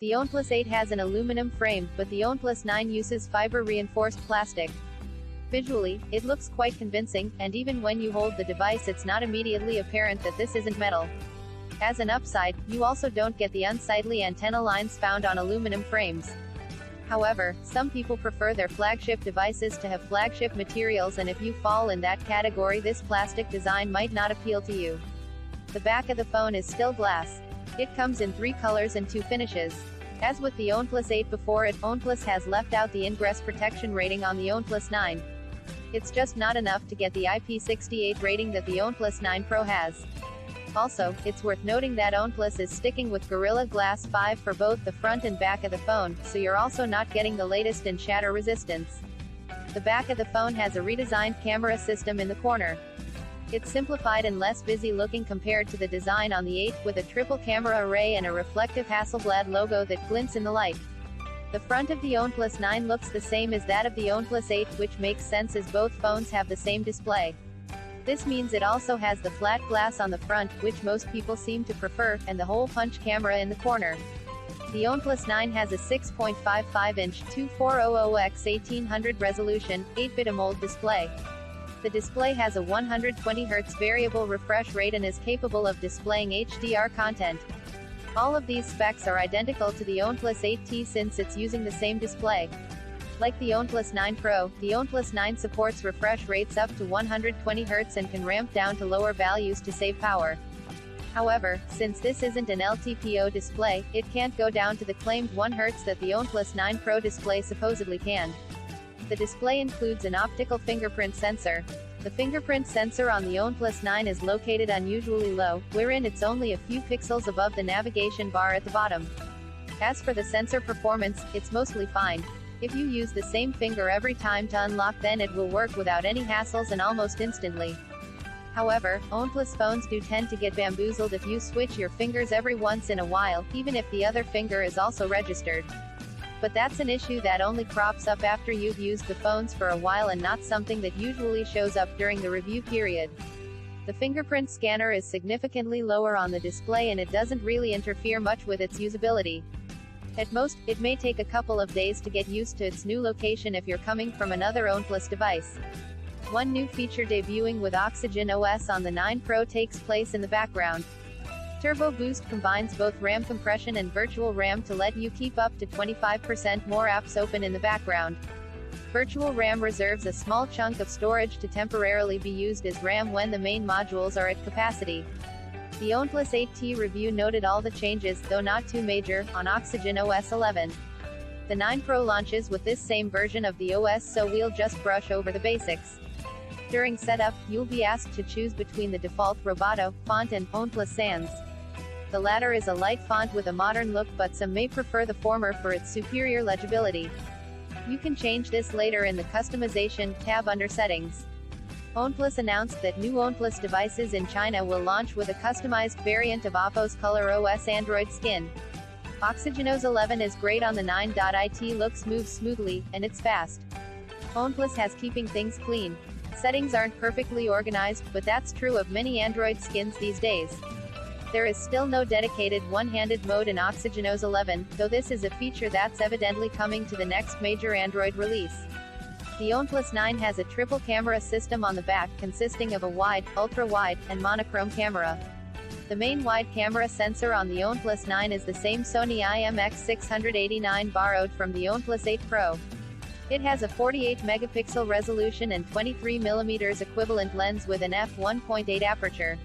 The OnePlus 8 has an aluminum frame, but the OnePlus 9 uses fiber-reinforced plastic. Visually, it looks quite convincing, and even when you hold the device it's not immediately apparent that this isn't metal. As an upside, you also don't get the unsightly antenna lines found on aluminum frames. However, some people prefer their flagship devices to have flagship materials, and if you fall in that category, this plastic design might not appeal to you. The back of the phone is still glass. It comes in 3 colors and 2 finishes. As with the OnePlus 8 before it, OnePlus has left out the ingress protection rating on the OnePlus 9. It's just not enough to get the IP68 rating that the OnePlus 9 Pro has. Also, it's worth noting that OnePlus is sticking with Gorilla Glass 5 for both the front and back of the phone, so you're also not getting the latest in shatter resistance. The back of the phone has a redesigned camera system in the corner. It's simplified and less busy looking compared to the design on the 8, with a triple camera array and a reflective Hasselblad logo that glints in the light. The front of the OnePlus 9 looks the same as that of the OnePlus 8, which makes sense as both phones have the same display. This means it also has the flat glass on the front, which most people seem to prefer, and the hole punch camera in the corner. The OnePlus 9 has a 6.55-inch 2400x1800 resolution, 8-bit AMOLED display. The display has a 120 Hz variable refresh rate and is capable of displaying HDR content. All of these specs are identical to the OnePlus 8T since it's using the same display. Like the OnePlus 9 Pro, the OnePlus 9 supports refresh rates up to 120 Hz and can ramp down to lower values to save power. However, since this isn't an LTPO display, it can't go down to the claimed 1 Hz that the OnePlus 9 Pro display supposedly can. The display includes an optical fingerprint sensor. The fingerprint sensor on the OnePlus 9 is located unusually low, wherein it's only a few pixels above the navigation bar at the bottom. As for the sensor performance, it's mostly fine. If you use the same finger every time to unlock, then it will work without any hassles and almost instantly. However, OnePlus phones do tend to get bamboozled if you switch your fingers every once in a while, even if the other finger is also registered. But that's an issue that only crops up after you've used the phones for a while and not something that usually shows up during the review period. The fingerprint scanner is significantly lower on the display and it doesn't really interfere much with its usability. At most, it may take a couple of days to get used to its new location if you're coming from another OnePlus device. One new feature debuting with Oxygen OS on the 9 Pro takes place in the background. Turbo Boost combines both RAM compression and virtual RAM to let you keep up to 25% more apps open in the background. Virtual RAM reserves a small chunk of storage to temporarily be used as RAM when the main modules are at capacity. The OnePlus 8T review noted all the changes, though not too major, on Oxygen OS 11. The 9 Pro launches with this same version of the OS, so we'll just brush over the basics. During setup, you'll be asked to choose between the default Roboto font and OnePlus Sans. The latter is a light font with a modern look, but some may prefer the former for its superior legibility. You can change this later in the Customization tab under Settings. OnePlus announced that new OnePlus devices in China will launch with a customized variant of Oppo's ColorOS Android skin. Oxygen OS 11 is great on the 9. It looks moves smoothly, and it's fast. OnePlus has keeping things clean. Settings aren't perfectly organized, but that's true of many Android skins these days. There is still no dedicated one-handed mode in Oxygen OS 11, though this is a feature that's evidently coming to the next major Android release. The OnePlus 9 has a triple camera system on the back consisting of a wide, ultra-wide, and monochrome camera. The main wide camera sensor on the OnePlus 9 is the same Sony IMX689 borrowed from the OnePlus 8 Pro. It has a 48-megapixel resolution and 23mm equivalent lens with an f1.8 aperture.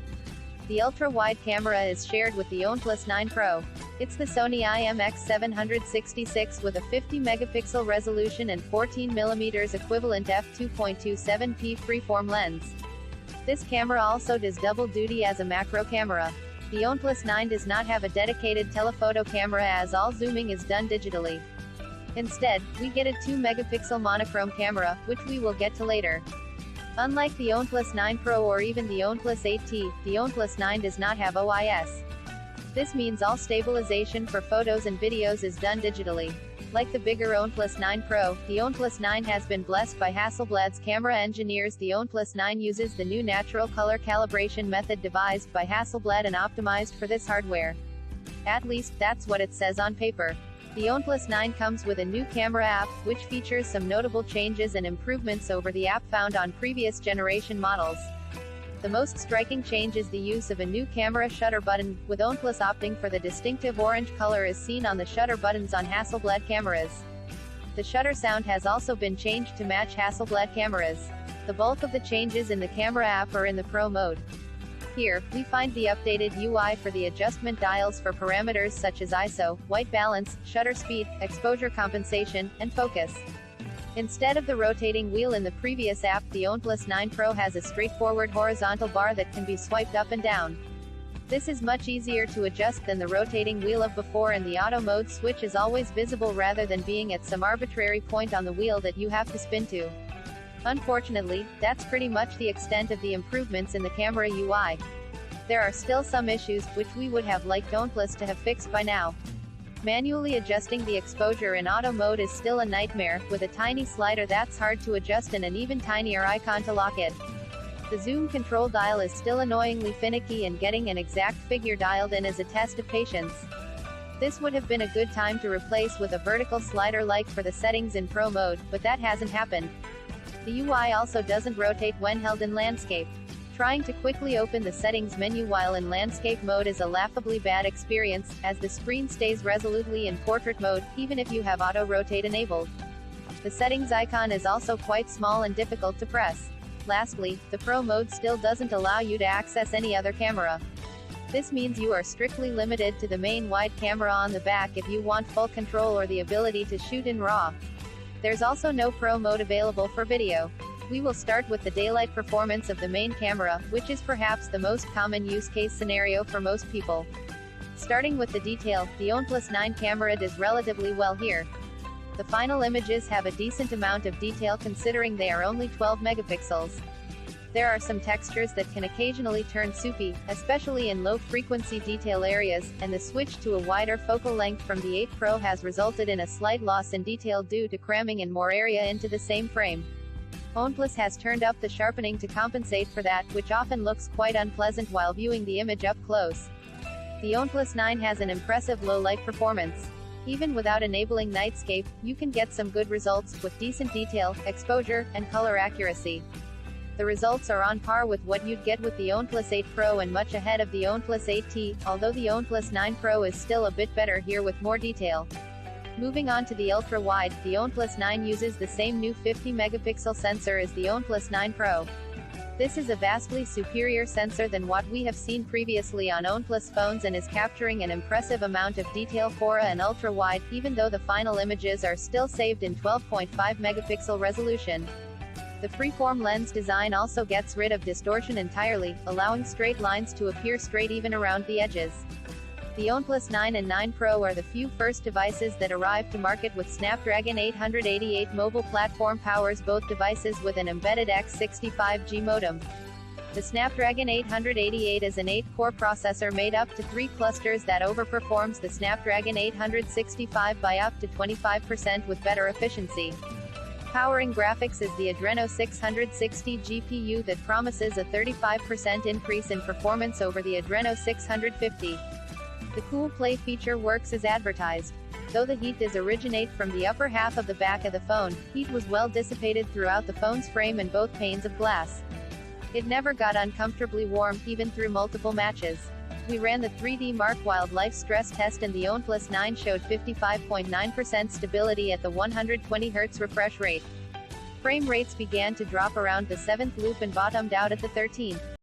The ultra-wide camera is shared with the OnePlus 9 Pro. It's the Sony IMX766 with a 50-megapixel resolution and 14mm equivalent f2.27p freeform lens. This camera also does double duty as a macro camera. The OnePlus 9 does not have a dedicated telephoto camera as all zooming is done digitally. Instead, we get a 2-megapixel monochrome camera, which we will get to later. Unlike the OnePlus 9 Pro or even the OnePlus 8T, the OnePlus 9 does not have OIS. This means all stabilization for photos and videos is done digitally. Like the bigger OnePlus 9 Pro, the OnePlus 9 has been blessed by Hasselblad's camera engineers. The OnePlus 9 uses the new natural color calibration method devised by Hasselblad and optimized for this hardware. At least, that's what it says on paper. The OnePlus 9 comes with a new camera app, which features some notable changes and improvements over the app found on previous generation models. The most striking change is the use of a new camera shutter button, with OnePlus opting for the distinctive orange color as seen on the shutter buttons on Hasselblad cameras. The shutter sound has also been changed to match Hasselblad cameras. The bulk of the changes in the camera app are in the Pro mode. Here, we find the updated UI for the adjustment dials for parameters such as ISO, white balance, shutter speed, exposure compensation, and focus. Instead of the rotating wheel in the previous app, the OnePlus 9 Pro has a straightforward horizontal bar that can be swiped up and down. This is much easier to adjust than the rotating wheel of before, and the auto mode switch is always visible rather than being at some arbitrary point on the wheel that you have to spin to. Unfortunately, that's pretty much the extent of the improvements in the camera UI. There are still some issues, which we would have liked OnePlus to have fixed by now. Manually adjusting the exposure in auto mode is still a nightmare, with a tiny slider that's hard to adjust and an even tinier icon to lock it. The zoom control dial is still annoyingly finicky, and getting an exact figure dialed in is a test of patience. This would have been a good time to replace with a vertical slider like for the settings in Pro mode, but that hasn't happened. The UI also doesn't rotate when held in landscape. Trying to quickly open the settings menu while in landscape mode is a laughably bad experience, as the screen stays resolutely in portrait mode, even if you have auto rotate enabled. The settings icon is also quite small and difficult to press. Lastly, the Pro mode still doesn't allow you to access any other camera. This means you are strictly limited to the main wide camera on the back if you want full control or the ability to shoot in RAW. There's also no Pro mode available for video. We will start with the daylight performance of the main camera, which is perhaps the most common use case scenario for most people. Starting with the detail, the OnePlus 9 camera does relatively well here. The final images have a decent amount of detail considering they are only 12 megapixels. There are some textures that can occasionally turn soupy, especially in low-frequency detail areas, and the switch to a wider focal length from the 8 Pro has resulted in a slight loss in detail due to cramming in more area into the same frame. OnePlus has turned up the sharpening to compensate for that, which often looks quite unpleasant while viewing the image up close. The OnePlus 9 has an impressive low-light performance. Even without enabling nightscape, you can get some good results, with decent detail, exposure, and color accuracy. The results are on par with what you'd get with the OnePlus 8 Pro and much ahead of the OnePlus 8T, although the OnePlus 9 Pro is still a bit better here with more detail. Moving on to the ultra-wide, the OnePlus 9 uses the same new 50-megapixel sensor as the OnePlus 9 Pro. This is a vastly superior sensor than what we have seen previously on OnePlus phones and is capturing an impressive amount of detail for an ultra-wide, even though the final images are still saved in 12.5-megapixel resolution. The freeform lens design also gets rid of distortion entirely, allowing straight lines to appear straight even around the edges. The OnePlus 9 and 9 Pro are the few first devices that arrived to market with Snapdragon 888 mobile platform powers both devices with an embedded X65G modem. The Snapdragon 888 is an 8-core processor made up to 3 clusters that overperforms the Snapdragon 865 by up to 25% with better efficiency. Powering graphics is the Adreno 660 GPU that promises a 35% increase in performance over the Adreno 650. The Cool Play feature works as advertised. Though the heat does originate from the upper half of the back of the phone, heat was well dissipated throughout the phone's frame and both panes of glass. It never got uncomfortably warm, even through multiple matches. We ran the 3D Mark Wildlife stress test and the OnePlus 9 showed 55.9% stability at the 120 Hz refresh rate. Frame rates began to drop around the 7th loop and bottomed out at the 13th.